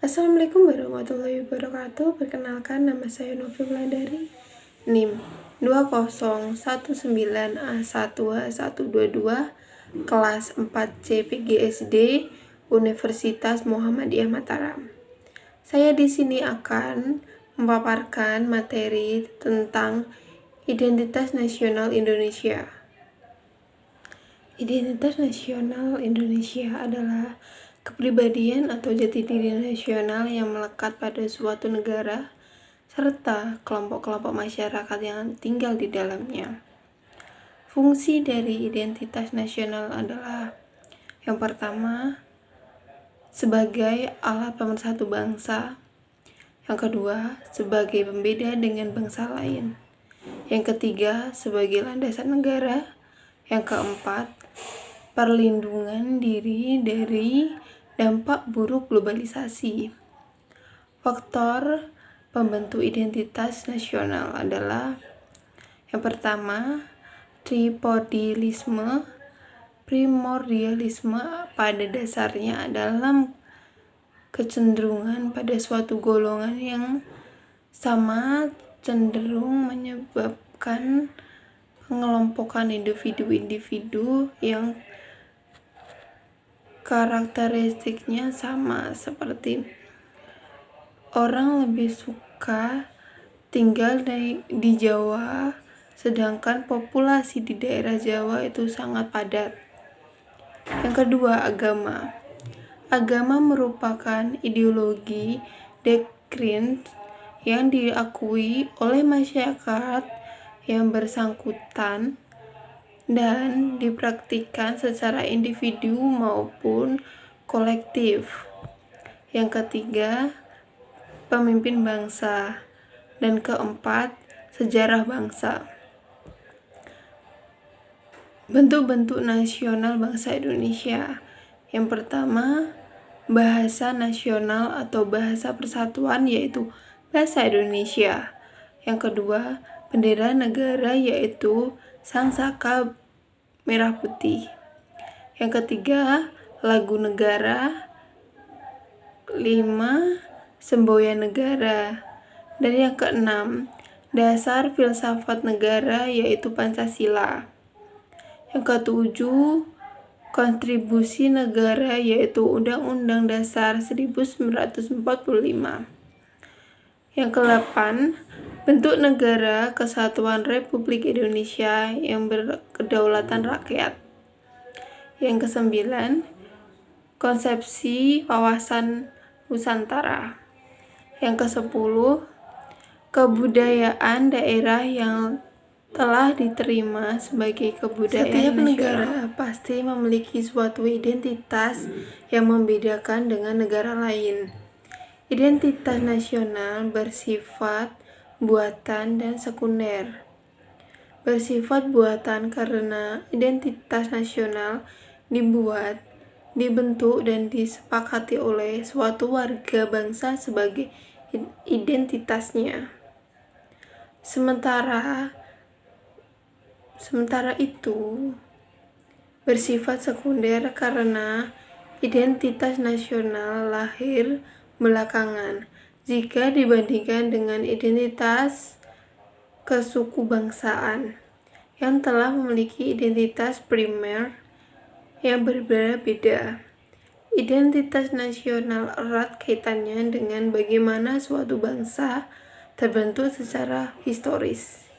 Assalamualaikum warahmatullahi wabarakatuh. Perkenalkan, nama saya Novi Wulandari, NIM 2019A1H122, kelas 4C PGSD, Universitas Muhammadiyah Mataram. Saya di sini akan memaparkan materi tentang identitas nasional Indonesia. Identitas nasional Indonesia adalah kepribadian atau jati diri nasional yang melekat pada suatu negara serta kelompok-kelompok masyarakat yang tinggal di dalamnya. Fungsi dari identitas nasional adalah yang pertama, sebagai alat pemersatu bangsa. Yang kedua, sebagai pembeda dengan bangsa lain. Yang ketiga, sebagai landasan negara. Yang keempat, perlindungan diri dari dampak buruk globalisasi. Faktor pembentuk identitas nasional adalah yang pertama, primordialisme pada dasarnya dalam kecenderungan pada suatu golongan yang sama cenderung menyebabkan pengelompokan individu-individu yang karakteristiknya sama, seperti orang lebih suka tinggal di Jawa, sedangkan populasi di daerah Jawa itu sangat padat. Yang kedua, agama. Agama merupakan ideologi doktrin yang diakui oleh masyarakat yang bersangkutan dan dipraktikkan secara individu maupun kolektif. Yang ketiga, pemimpin bangsa. Dan keempat, sejarah bangsa. Bentuk-bentuk nasional bangsa Indonesia. Yang pertama, bahasa nasional atau bahasa persatuan, yaitu bahasa Indonesia. Yang kedua, bendera negara, yaitu sang saka merah putih. Yang ketiga, lagu negara. 5, semboyan negara. Dan yang keenam, dasar filsafat negara, yaitu Pancasila. Yang ketujuh, kontribusi negara, yaitu Undang-Undang Dasar 1945. Yang ke-8, bentuk negara Kesatuan Republik Indonesia yang berkedaulatan rakyat. Yang ke-9, konsepsi wawasan Nusantara. Yang ke-10, kebudayaan daerah yang telah diterima sebagai kebudayaan Setiap nasional. negara pasti memiliki suatu identitas yang membedakan dengan negara lain. Identitas nasional bersifat buatan dan sekunder. Bersifat buatan karena identitas nasional dibentuk dan disepakati oleh suatu warga bangsa sebagai identitasnya. Sementara itu bersifat sekunder karena identitas nasional lahir belakangan jika dibandingkan dengan identitas kesukubangsaan yang telah memiliki identitas primer yang berbeda-beda. Identitas nasional erat kaitannya dengan bagaimana suatu bangsa terbentuk secara historis.